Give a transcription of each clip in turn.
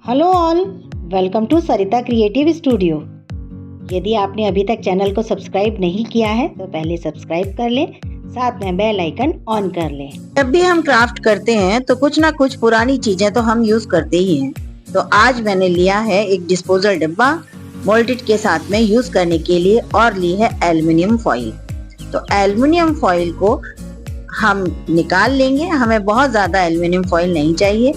Hello all, welcome to Sarita creative studio. यदि आपने अभी तक चैनल को सब्सक्राइब नहीं किया है तो पहले सब्सक्राइब कर लें, साथ में बेल आइकन ऑन कर लें। जब भी हम क्राफ्ट करते हैं तो कुछ ना कुछ पुरानी चीजें तो हम यूज करते ही हैं। तो आज मैंने लिया है एक डिस्पोजल डिब्बा मोल्डेड के साथ में यूज करने के लिए और ली है एल्युमिनियम फॉइल। तो एल्युमिनियम फॉइल को हम निकाल लेंगे, हमें बहुत ज्यादा एल्युमिनियम फॉइल नहीं चाहिए।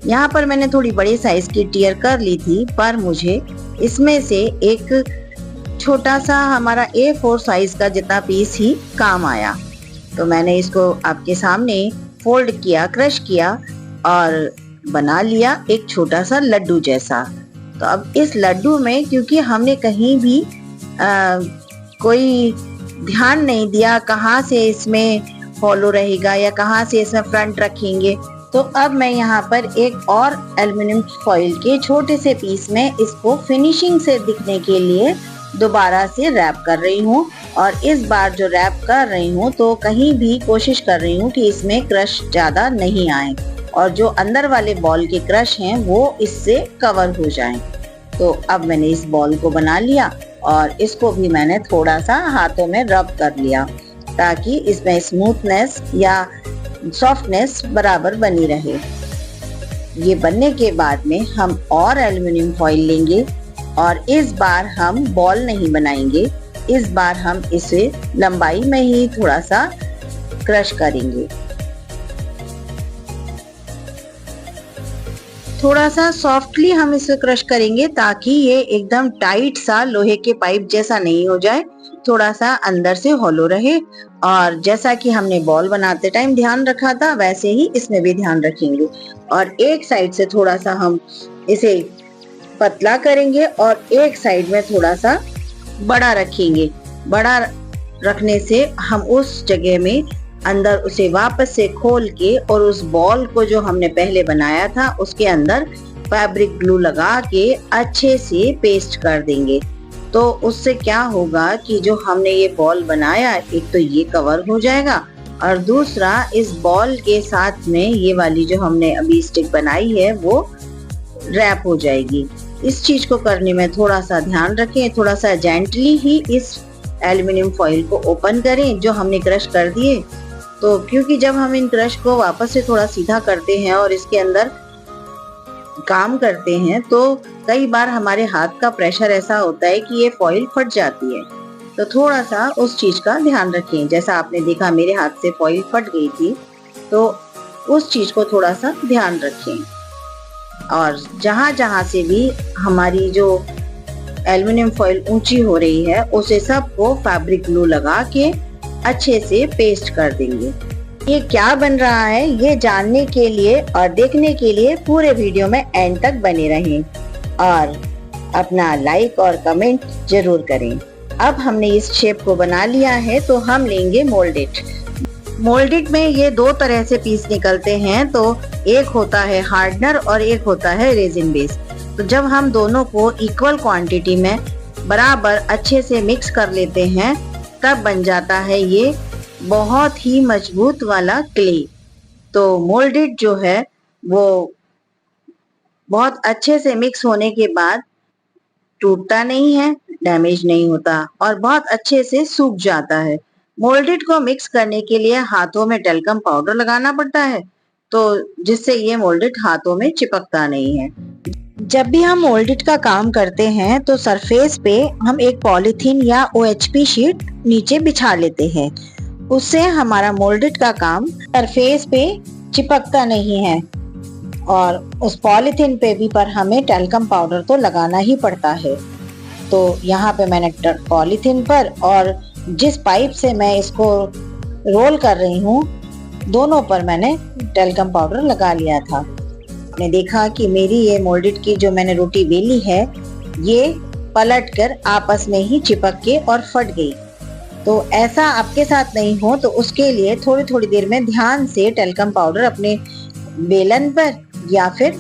यहाँ पर मैंने थोड़ी बड़ी साइज की टियर कर ली थी, पर मुझे इसमें से एक छोटा सा हमारा A4 साइज का जितना पीस ही काम आया। तो मैंने इसको आपके सामने फोल्ड किया, क्रश किया और बना लिया एक छोटा सा लड्डू जैसा। तो अब इस लड्डू में क्योंकि हमने कहीं भी कोई ध्यान नहीं दिया कहाँ से इसमें फॉलो रहेगा या कहाँ से इसमें फ्रंट रखेंगे, तो अब मैं यहाँ पर एक और एल्युमिनियम फॉइल के छोटे से पीस में इसको फिनिशिंग से दिखने के लिए दोबारा से रैप कर रही हूँ। और इस बार जो रैप कर रही हूँ तो कहीं भी कोशिश कर रही हूँ कि इसमें क्रश ज्यादा नहीं आए और जो अंदर वाले बॉल के क्रश हैं वो इससे कवर हो जाएं। तो अब मैंने इस बॉल को बना लिया और इसको भी मैंने थोड़ा सा हाथों में रब कर लिया ताकि इसमें स्मूथनेस या सॉफ्टनेस बराबर बनी रहे। ये बनने के बाद में हम और एल्युमिनियम फॉइल लेंगे और इस बार हम बॉल नहीं बनाएंगे, इस बार हम इसे लंबाई में ही थोड़ा सा क्रश करेंगे। थोड़ा सा सॉफ्टली हम इसे क्रश करेंगे ताकि ये एकदम टाइट सा लोहे के पाइप जैसा नहीं हो जाए, थोड़ा सा अंदर से हॉलो रहे। और जैसा कि हमने बॉल बनाते टाइम ध्यान रखा था वैसे ही इसमें भी ध्यान रखेंगे। और एक साइड से थोड़ा सा हम इसे पतला करेंगे और एक साइड में थोड़ा सा बड़ा रखेंगे। बड़ा रखने से हम उस जगह में अंदर उसे वापस से खोल के और उस बॉल को जो हमने पहले बनाया था उसके अंदर फैब्रिक ग्लू लगा के अच्छे से पेस्ट कर देंगे। तो उससे क्या होगा कि जो हमने ये बॉल बनाया, एक तो ये कवर हो जाएगा और दूसरा इस बॉल के साथ में ये वाली जो हमने अभी स्टिक बनाई है वो रैप हो जाएगी। इस चीज को करने में थोड़ा सा ध्यान रखें, थोड़ा सा जेंटली ही इस एल्युमिनियम फॉइल को ओपन करें जो हमने क्रश कर दिए। तो क्योंकि जब हम इन क्रश को वापस से थोड़ा सीधा करते हैं और इसके अंदर काम करते हैं तो कई बार हमारे हाथ का प्रेशर ऐसा होता है कि ये फॉइल फट जाती है। तो थोड़ा सा उस चीज का ध्यान रखें। जैसा आपने देखा मेरे हाथ से फॉइल फट गई थी, तो उस चीज को थोड़ा सा ध्यान रखें। और जहां जहां से भी हमारी जो एल्युमिनियम फॉइल ऊंची हो रही है उसे सबको फैब्रिक ग्लू लगा के अच्छे से पेस्ट कर देंगे। ये क्या बन रहा है ये जानने के लिए और देखने के लिए पूरे वीडियो में एंड तक बने रहें और अपना लाइक और कमेंट जरूर करें। अब हमने इस शेप को बना लिया है तो हम लेंगे मोल्डेड। मोल्डेड में ये दो तरह से पीस निकलते हैं, तो एक होता है हार्डनर और एक होता है रेजिन बेस। तो जब हम दोनों को इक्वल क्वांटिटी में बराबर अच्छे से मिक्स कर लेते हैं तब बन जाता है ये बहुत ही मजबूत वाला क्ले। तो मोल्डेड जो है वो बहुत अच्छे से मिक्स होने के बाद टूटता नहीं है, डैमेज नहीं होता और बहुत अच्छे से सूख जाता है। मोल्डेड को मिक्स करने के लिए हाथों में टेल्कम पाउडर लगाना पड़ता है, तो जिससे ये मोल्डेड हाथों में चिपकता नहीं है। जब भी हम मोल्डेड का काम करते हैं तो सरफेस पे हम एक पॉलीथीन या OHP शीट नीचे बिछा लेते हैं, उससे हमारा मोल्डेड का काम सरफेस पे चिपकता नहीं है। और उस पॉलीथीन पे भी पर हमें टेल्कम पाउडर तो लगाना ही पड़ता है। तो यहाँ पे मैंने पॉलीथीन पर और जिस पाइप से मैं इसको रोल कर रही हूँ दोनों पर मैंने टेल्कम पाउडर लगा लिया था। मैंने देखा कि मेरी ये मोल्डेड की जो मैंने रोटी बेली है ये पलटकर आपस में ही चिपक के और फट गई। तो ऐसा आपके साथ नहीं हो तो उसके लिए थोड़ी थोड़ी देर में ध्यान से टेल्कम पाउडर अपने बेलन पर या फिर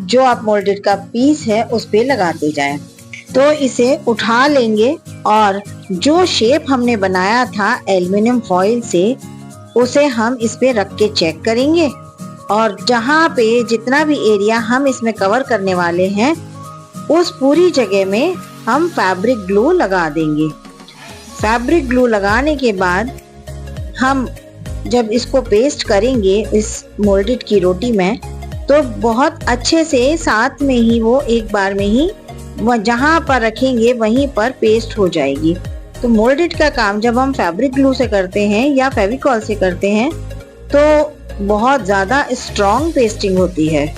जो आप मोल्डेड का पीस है उस पे लगाते जाएं। तो इसे उठा लेंगे और जो शेप हमने बनाया था एल्युमिनियम फॉइल से उसे हम इस पे रख के चेक करेंगे और जहाँ पे जितना भी एरिया हम इसमें कवर करने वाले हैं उस पूरी जगह में हम फैब्रिक ग्लू लगा देंगे। फैब्रिक ग्लू लगाने के बाद हम जब इसको पेस्ट करेंगे इस मोल्डेड की रोटी में, तो बहुत अच्छे से साथ में ही वो एक बार में ही जहाँ पर रखेंगे वहीं पर पेस्ट हो जाएगी। तो मोल्डेड का काम जब हम फैब्रिक ग्लू से करते हैं या फेविकॉल से करते हैं तो बहुत ज़्यादा स्ट्रॉन्ग पेस्टिंग होती है।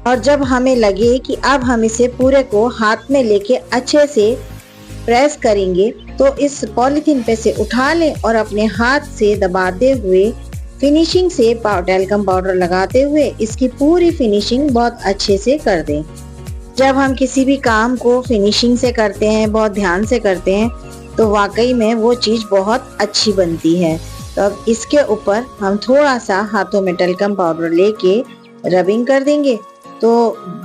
और जब हमें लगे कि अब हम इसे पूरे को हाथ में लेके अच्छे से प्रेस करेंगे तो इस पॉलीथीन पे से उठा लें और अपने हाथ से दबाते हुए फिनिशिंग से टैल्कम पाउडर लगाते हुए इसकी पूरी फिनिशिंग बहुत अच्छे से कर दें। जब हम किसी भी काम को फिनिशिंग से करते हैं, बहुत ध्यान से करते हैं, तो वाकई में वो चीज़ बहुत अच्छी बनती है। तो अब इसके ऊपर हम थोड़ा सा हाथों में टैल्कम पाउडर लेके रबिंग कर देंगे। तो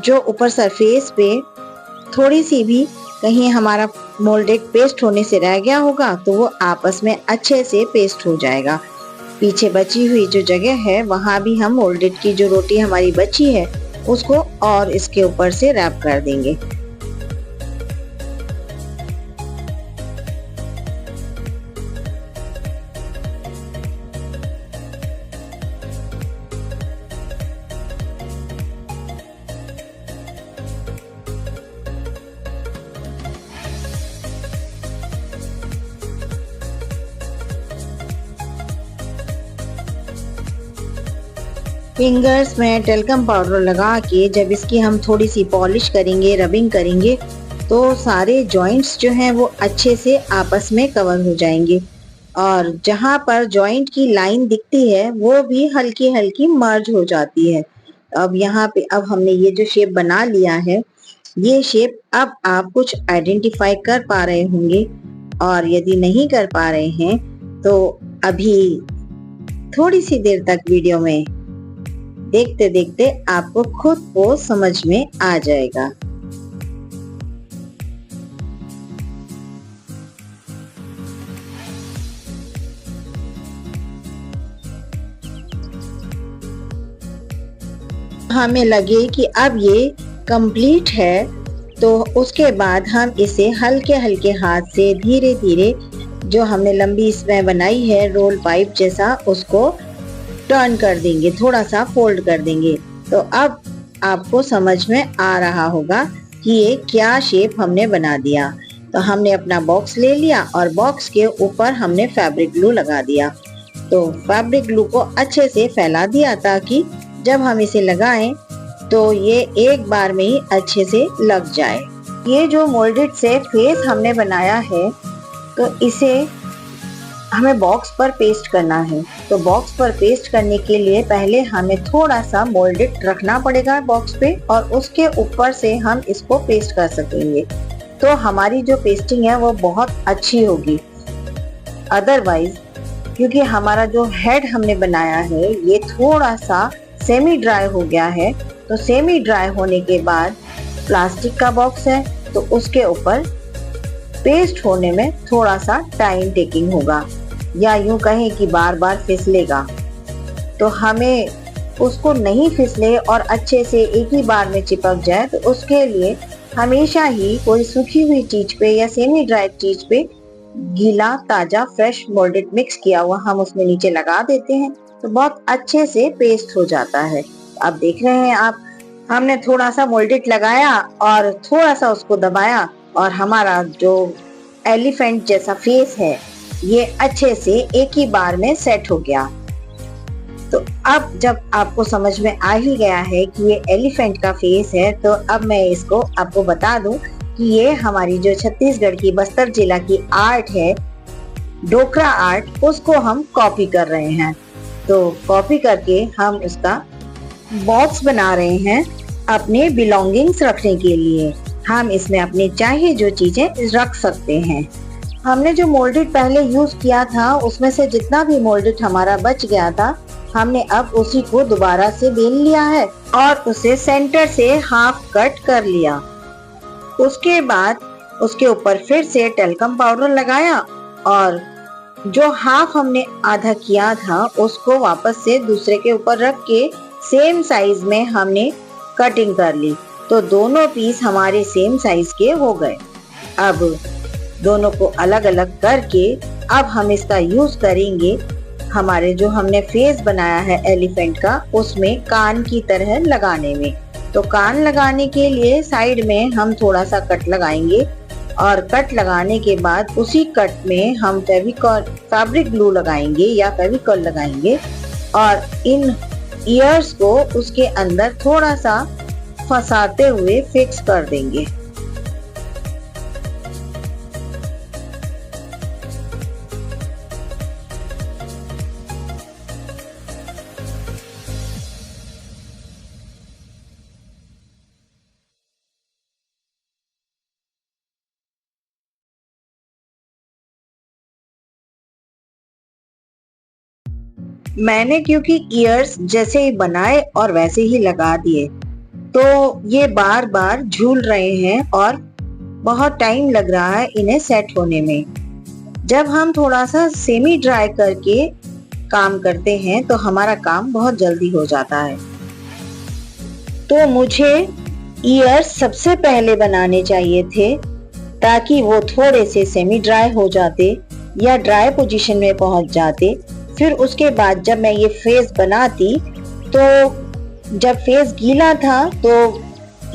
जो ऊपर सरफेस पे थोड़ी सी भी कहीं हमारा मोल्डेड पेस्ट होने से रह गया होगा तो वो आपस में अच्छे से पेस्ट हो जाएगा। पीछे बची हुई जो जगह है वहाँ भी हम मोल्डेड की जो रोटी हमारी बची है उसको और इसके ऊपर से रैप कर देंगे। फिंगर्स में टैल्कम पाउडर लगा के जब इसकी हम थोड़ी सी पॉलिश करेंगे, रबिंग करेंगे, तो सारे जॉइंट्स जो हैं वो अच्छे से आपस में कवर हो जाएंगे और जहाँ पर जॉइंट की लाइन दिखती है वो भी हल्की हल्की मर्ज हो जाती है। अब यहाँ पे अब हमने ये जो शेप बना लिया है, ये शेप अब आप कुछ आइडेंटिफाई कर पा रहे होंगे और यदि नहीं कर पा रहे हैं तो अभी थोड़ी सी देर तक वीडियो में देखते देखते आपको खुद को समझ में आ जाएगा। हमें लगे कि अब ये कंप्लीट है तो उसके बाद हम इसे हल्के हल्के हाथ से धीरे धीरे जो हमने लंबी इसमें बनाई है रोल पाइप जैसा उसको टर्न कर देंगे, थोड़ा सा फोल्ड कर देंगे। तो अब आपको समझ में आ रहा होगा कि ये क्या शेप हमने बना दिया। तो हमने अपना बॉक्स ले लिया और बॉक्स के ऊपर हमने फैब्रिक ग्लू लगा दिया। तो फैब्रिक ग्लू को अच्छे से फैला दिया ताकि जब हम इसे लगाएं तो ये एक बार में ही अच्छे से लग जाए। ये जो मोल्डेड से फेस हमने बनाया है तो इसे हमें बॉक्स पर पेस्ट करना है। तो बॉक्स पर पेस्ट करने के लिए पहले हमें थोड़ा सा मोल्डेड रखना पड़ेगा बॉक्स पे और उसके ऊपर से हम इसको पेस्ट कर सकेंगे। तो हमारी जो पेस्टिंग है वो बहुत अच्छी होगी। अदरवाइज क्योंकि हमारा जो हेड हमने बनाया है ये थोड़ा सा सेमी ड्राई हो गया है, तो सेमी ड्राई होने के बाद प्लास्टिक का बॉक्स है तो उसके ऊपर पेस्ट होने में थोड़ा सा टाइम टेकिंग होगा या यूं कहें कि बार बार फिसलेगा। तो हमें उसको नहीं फिसले और अच्छे से एक ही बार में चिपक जाए तो उसके लिए हमेशा ही कोई सूखी हुई चीज पे या सेमी ड्राई चीज पे गीला ताजा फ्रेश मोल्डेड मिक्स किया हुआ हम उसमें नीचे लगा देते हैं तो बहुत अच्छे से पेस्ट हो जाता है। अब देख रहे हैं आप, हमने थोड़ा सा मोल्डेड लगाया और थोड़ा सा उसको दबाया और हमारा जो एलिफेंट जैसा फेस है ये अच्छे से एक ही बार में सेट हो गया। तो अब जब आपको समझ में आ ही गया है कि ये एलिफेंट का फेस है, तो अब मैं इसको आपको बता दूं कि ये हमारी जो छत्तीसगढ़ की बस्तर जिला की आर्ट है, डोकरा आर्ट, उसको हम कॉपी कर रहे हैं। तो कॉपी करके हम उसका बॉक्स बना रहे हैं अपने बिलोंगिंग्स रखने के लिए। हम इसमें अपने चाहे जो चीजें रख सकते हैं। हमने जो मोल्डेड पहले यूज किया था, उसमें से जितना भी मोल्डेड हमारा बच गया था, हमने अब उसी को दोबारा से बेल लिया है और उसे सेंटर से हाफ कट कर लिया। उसके बाद उसके ऊपर फिर से टेल्कम पाउडर लगाया और जो हाफ हमने आधा किया था उसको वापस से दूसरे के ऊपर रख के सेम साइज में हमने कटिंग कर ली। तो दोनों पीस हमारे सेम साइज के हो गए। अब दोनों को अलग अलग करके अब हम इसका यूज करेंगे हमारे जो हमने फेस बनाया है एलिफेंट का, उसमें कान की तरह लगाने में। तो कान लगाने के लिए साइड में हम थोड़ा सा कट लगाएंगे और कट लगाने के बाद उसी कट में हम फेविकॉल फैब्रिक ग्लू लगाएंगे या फेविकॉल लगाएंगे और इन ईयर्स को उसके अंदर थोड़ा सा फंसाते हुए फिक्स कर देंगे। मैंने क्योंकि ईयर्स जैसे ही बनाए और वैसे ही लगा दिए, तो ये बार बार झूल रहे हैं और बहुत टाइम लग रहा है इन्हें सेट होने में। जब हम थोड़ा सा सेमी ड्राई करके काम करते हैं तो हमारा काम बहुत जल्दी हो जाता है। तो मुझे ईयर्स सबसे पहले बनाने चाहिए थे ताकि वो थोड़े से सेमी ड्राई हो जाते या ड्राई पोजीशन में पहुंच जाते। फिर उसके बाद जब मैं ये फेस बनाती तो जब फेस गीला था तो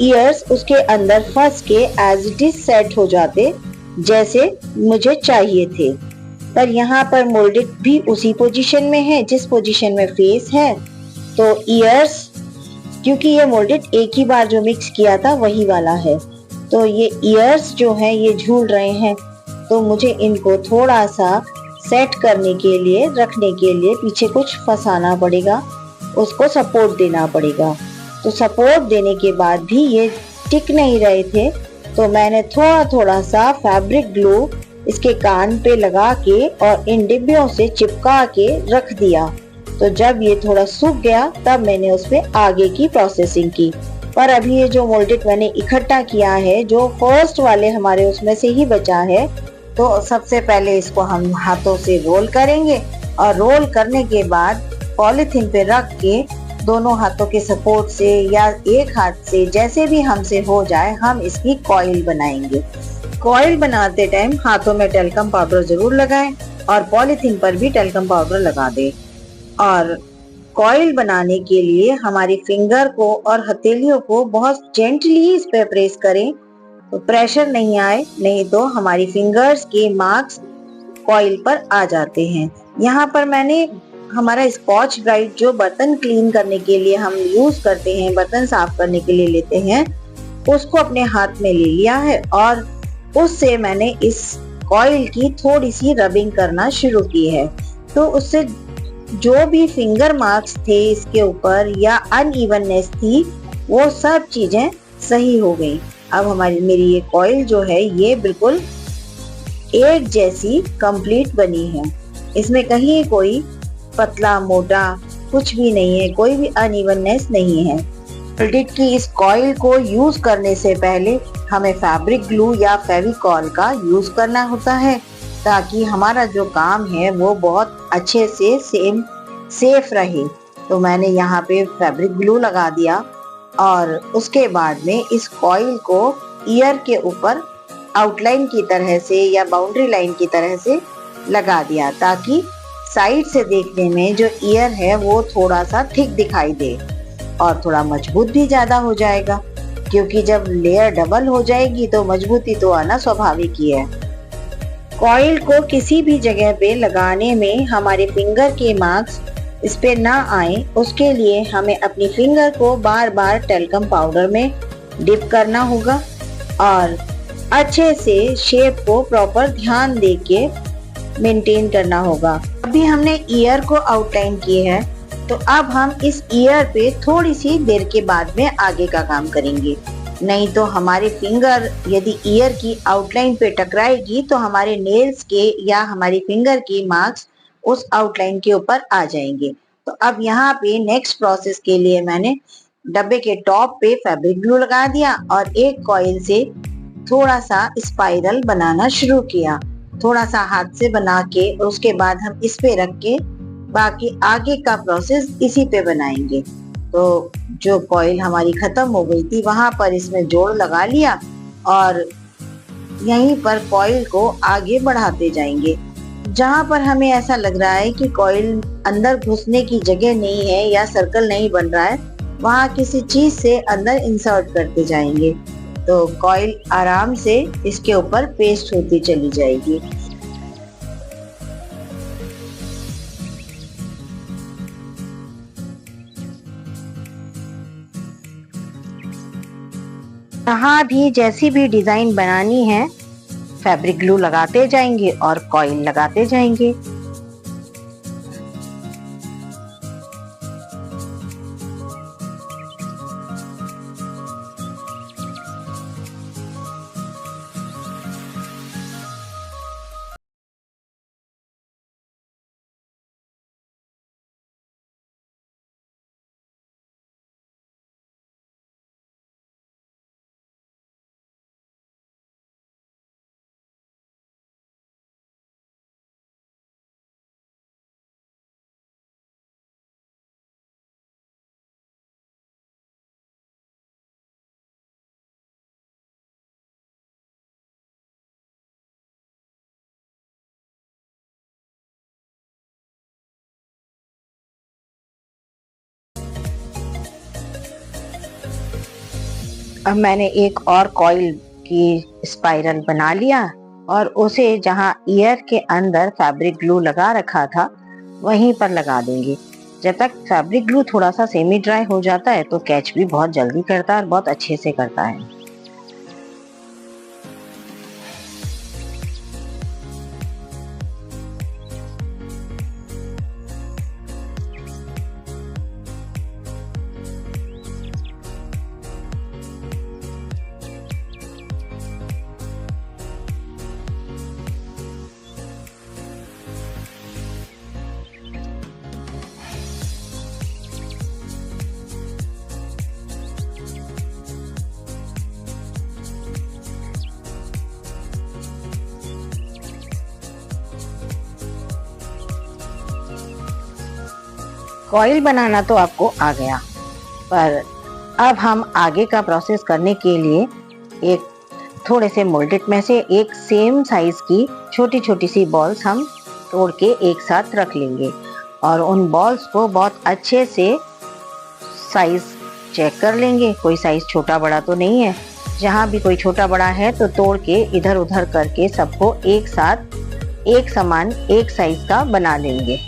ईयर्स उसके अंदर फंस के एज इट इज सेट हो जाते जैसे मुझे चाहिए थे। पर यहाँ पर मोल्डेड भी उसी पोजीशन में है जिस पोजीशन में फेस है। तो ईयर्स क्योंकि ये मोल्डेड एक ही बार जो मिक्स किया था वही वाला है, तो ये ईयर्स जो है ये झूल रहे हैं। तो मुझे इनको थोड़ा सा सेट करने के लिए, रखने के लिए पीछे कुछ फंसाना पड़ेगा, उसको सपोर्ट देना पड़ेगा। तो सपोर्ट देने के बाद भी ये टिक नहीं रहे थे, तो मैंने थोड़ा थोड़ा सा फैब्रिक ग्लू इसके कान पे लगा के और इन डिब्बियों से चिपका के रख दिया। तो जब ये थोड़ा सूख गया तब मैंने उसमें आगे की प्रोसेसिंग की। पर अभी ये जो मोल्डेड मैंने इकट्ठा किया है, जो फर्स्ट वाले हमारे उसमें से ही बचा है, तो सबसे पहले इसको हम हाथों से रोल करेंगे और रोल करने के बाद पॉलीथीन पे रख के दोनों हाथों के सपोर्ट से या एक हाथ से जैसे भी हमसे हो जाए हम इसकी कॉइल बनाएंगे। कॉइल बनाते टाइम हाथों में टेल्कम पाउडर जरूर लगाएं और पॉलीथीन पर भी टेल्कम पाउडर लगा दें। और कॉइल बनाने के लिए हमारी फिंगर को और हथेलियों को बहुत जेंटली इस पे प्रेस करें, तो प्रेशर नहीं आए, नहीं तो हमारी फिंगर्स के मार्क्स कॉइल पर आ जाते हैं। यहाँ पर मैंने हमारा स्कॉच ब्राइट जो बर्तन क्लीन करने के लिए हम यूज करते हैं, बर्तन साफ करने के लिए लेते हैं, उसको अपने हाथ में ले लिया है और उससे मैंने इस कॉइल की थोड़ी सी रबिंग करना शुरू की है। तो उससे जो भी फिंगर मार्क्स थे इसके ऊपर या अनइवननेस थी, वो सब चीजें सही हो गई। अब मेरी ये कॉइल जो है ये बिल्कुल एक जैसी कंप्लीट बनी है। इसमें कहीं कोई पतला मोटा कुछ भी नहीं है, कोई भी अनइवननेस नहीं है। मोल्डेड की इस कॉइल को यूज करने से पहले हमें फैब्रिक ग्लू या फेविकॉल का यूज करना होता है ताकि हमारा जो काम है वो बहुत अच्छे से सेफ रहे। तो मैंने यहाँ पे फैब्रिक ग्लू लगा दिया और उसके बाद में इस कॉइल को ईयर के ऊपर आउटलाइन की तरह से या बाउंड्री लाइन की तरह से लगा दिया ताकि साइड से देखने में जो ईयर है वो थोड़ा सा थिक दिखाई दे और थोड़ा मजबूत भी ज्यादा हो जाएगा, क्योंकि जब लेयर डबल हो जाएगी तो मजबूती तो आना स्वाभाविक ही है। कॉइल को किसी भी जगह पे लगाने में हमारे फिंगर के मार्क्स इस पे ना आए उसके लिए हमें अपनी फिंगर को बार बार टेल्कम पाउडर में डिप करना होगा और अच्छे से शेप को प्रॉपर ध्यान देके मेंटेन करना होगा। अभी हमने ईयर को आउटलाइन किए है, तो अब हम इस ईयर पे थोड़ी सी देर के बाद में आगे का काम करेंगे। नहीं तो हमारी फिंगर यदि ईयर की आउटलाइन पे टकराएगी तो हमारे नेल्स के या हमारी फिंगर की मार्क्स उस आउटलाइन के ऊपर आ जाएंगे। तो अब यहाँ पे नेक्स्ट प्रोसेस के लिए मैंने डब्बे के टॉप पे फैब्रिक ग्लू लगा दिया और एक कॉइल से थोड़ा सा स्पाइरल बनाना शुरू किया। थोड़ा सा हाथ से बना के उसके बाद हम इस पे रख के बाकी आगे का प्रोसेस इसी पे बनाएंगे। तो जो कॉइल हमारी खत्म हो गई थी वहां पर इसमें जोड़ लगा लिया और यहीं पर कॉइल को आगे बढ़ाते जाएंगे। जहां पर हमें ऐसा लग रहा है कि कॉइल अंदर घुसने की जगह नहीं है या सर्कल नहीं बन रहा है, वहां किसी चीज से अंदर इंसर्ट करते जाएंगे तो कॉइल आराम से इसके ऊपर पेस्ट होती चली जाएगी। जहाँ भी जैसी भी डिजाइन बनानी है फैब्रिक ग्लू लगाते जाएंगे और कॉइल लगाते जाएंगे। अब मैंने एक और कॉइल की स्पाइरल बना लिया और उसे जहां ईयर के अंदर फैब्रिक ग्लू लगा रखा था वहीं पर लगा देंगे। जब तक फैब्रिक ग्लू थोड़ा सा सेमी ड्राई हो जाता है तो कैच भी बहुत जल्दी करता है और बहुत अच्छे से करता है। कॉइल बनाना तो आपको आ गया, पर अब हम आगे का प्रोसेस करने के लिए एक थोड़े से मोल्डेड में से एक सेम साइज की छोटी छोटी सी बॉल्स हम तोड़ के एक साथ रख लेंगे और उन बॉल्स को बहुत अच्छे से साइज चेक कर लेंगे। कोई साइज छोटा बड़ा तो नहीं है, जहाँ भी कोई छोटा बड़ा है तो तोड़ के इधर उधर करके सबको एक साथ एक समान एक साइज का बना लेंगे।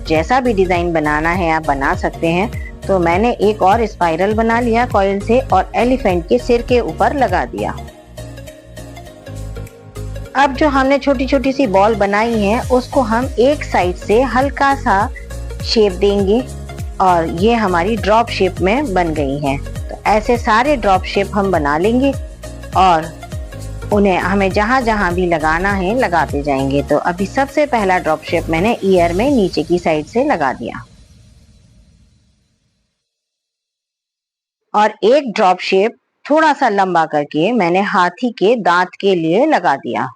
जैसा भी डिजाइन बनाना है आप बना सकते हैं। तो मैंने एक और स्पाइरल बना लिया कॉइल से और एलिफेंट के सिर के ऊपर लगा दिया। अब जो हमने छोटी छोटी सी बॉल बनाई है उसको हम एक साइड से हल्का सा शेप देंगे और ये हमारी ड्रॉप शेप में बन गई हैं। तो ऐसे सारे ड्रॉप शेप हम बना लेंगे और उन्हें हमें जहां जहां भी लगाना है लगाते जाएंगे। तो अभी सबसे पहला ड्रॉप शेप मैंने ईयर में नीचे की साइड से लगा दिया और एक ड्रॉप शेप थोड़ा सा लंबा करके मैंने हाथी के दांत के लिए लगा दिया।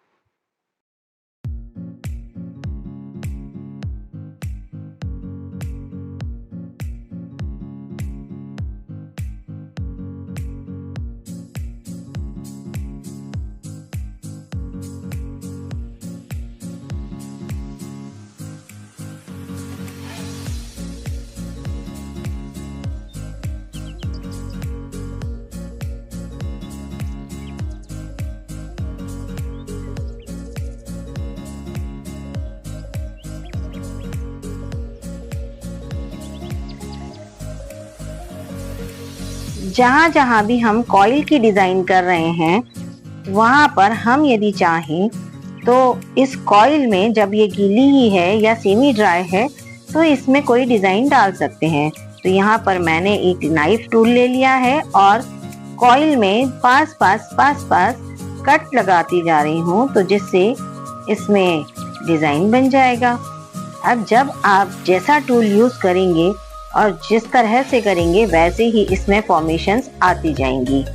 जहाँ जहाँ भी हम कॉइल की डिजाइन कर रहे हैं वहां पर हम यदि चाहें तो इस कॉइल में, जब ये गीली ही है या सेमी ड्राई है, तो इसमें कोई डिजाइन डाल सकते हैं। तो यहाँ पर मैंने एक नाइफ टूल ले लिया है और कॉइल में पास पास कट लगाती जा रही हूँ, तो जिससे इसमें डिजाइन बन जाएगा। अब जब आप जैसा टूल यूज करेंगे और जिस तरह से करेंगे वैसे ही इसमें फॉर्मेशंस आती जाएंगी।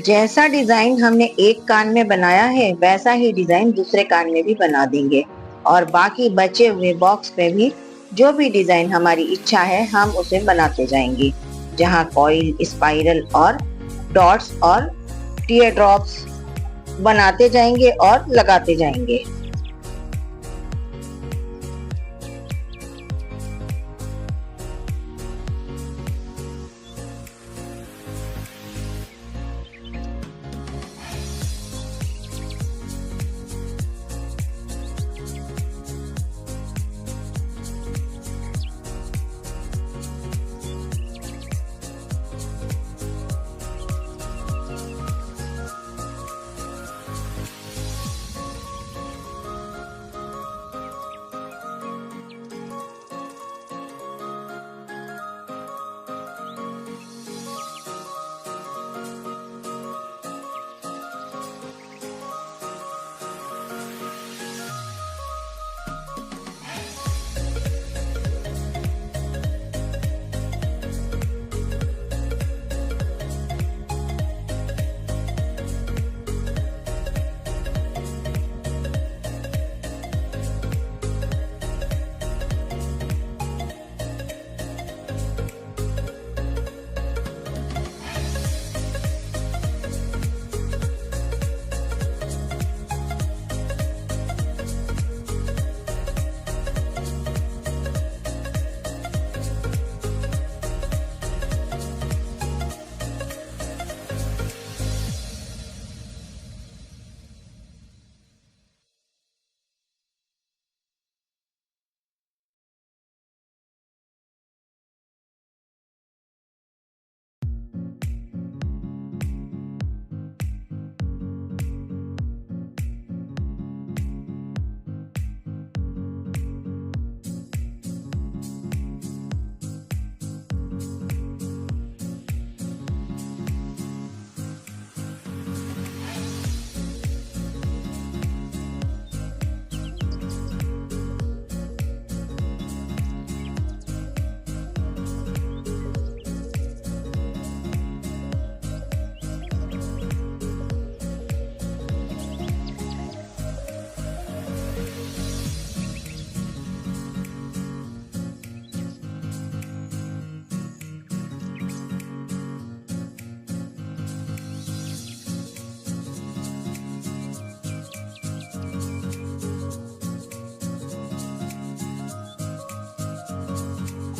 जैसा डिजाइन हमने एक कान में बनाया है वैसा ही डिजाइन दूसरे कान में भी बना देंगे और बाकी बचे हुए बॉक्स में भी जो भी डिजाइन हमारी इच्छा है हम उसे बनाते जाएंगे, जहाँ कॉइल, स्पाइरल और डॉट्स और टीयर ड्रॉप्स बनाते जाएंगे और लगाते जाएंगे।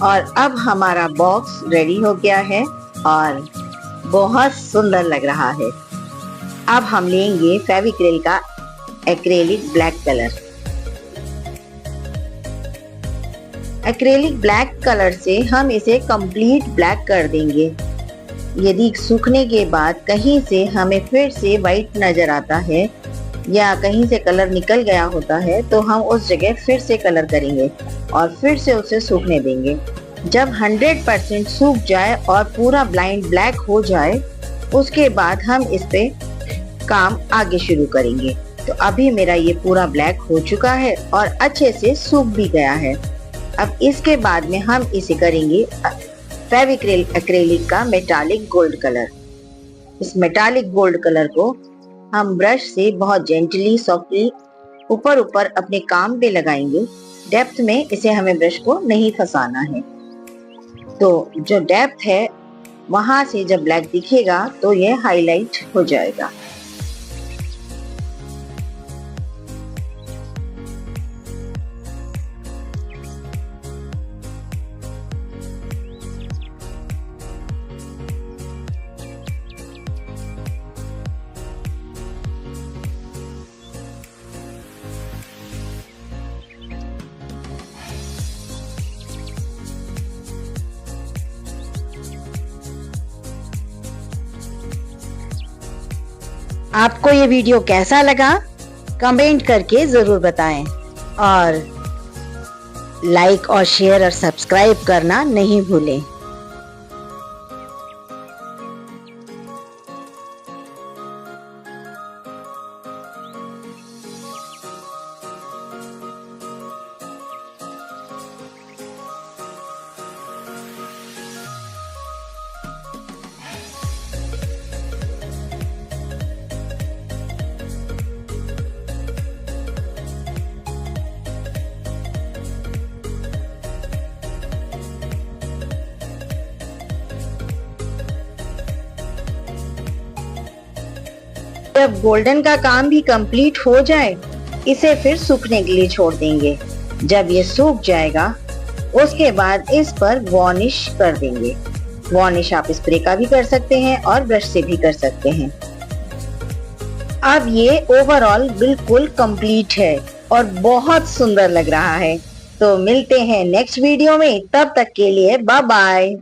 और अब हमारा बॉक्स रेडी हो गया है और बहुत सुंदर लग रहा है। अब हम लेंगे फेविक्रिल का acrylic black colour. Acrylic black colour से हम इसे कंप्लीट ब्लैक कर देंगे। यदि सूखने के बाद कहीं से हमें फिर से वाइट नजर आता है या कहीं से कलर निकल गया होता है तो हम उस जगह फिर से कलर करेंगे और फिर से उसे सूखने देंगे। जब 100% सूख जाए और पूरा ब्लाइंड ब्लैक हो जाए उसके बाद हम इस पे काम आगे शुरू करेंगे। तो अभी मेरा ये पूरा ब्लैक हो चुका है और अच्छे से सूख भी गया है। अब इसके बाद में हम इसे करेंगे फेविक्रिल एक्रेलिक का मेटालिक गोल्ड कलर। इस मेटालिक गोल्ड कलर को हम ब्रश से बहुत जेंटली सॉफ्टली ऊपर ऊपर अपने काम पे लगाएंगे। डेप्थ में इसे हमें ब्रश को नहीं फंसाना है। तो जो डेप्थ है वहां से जब ब्लैक दिखेगा तो ये हाईलाइट हो जाएगा। आपको ये वीडियो कैसा लगा कमेंट करके जरूर बताएं और लाइक और शेयर और सब्सक्राइब करना नहीं भूलें। जब गोल्डन का काम भी कंप्लीट हो जाए इसे फिर सूखने के लिए छोड़ देंगे। जब ये सूख जाएगा उसके बाद इस पर वार्निश कर देंगे। वार्निश आप स्प्रे का भी कर सकते हैं और ब्रश से भी कर सकते हैं। अब ये ओवरऑल बिल्कुल कंप्लीट है और बहुत सुंदर लग रहा है। तो मिलते हैं नेक्स्ट वीडियो में, तब तक के लिए बाय बाय।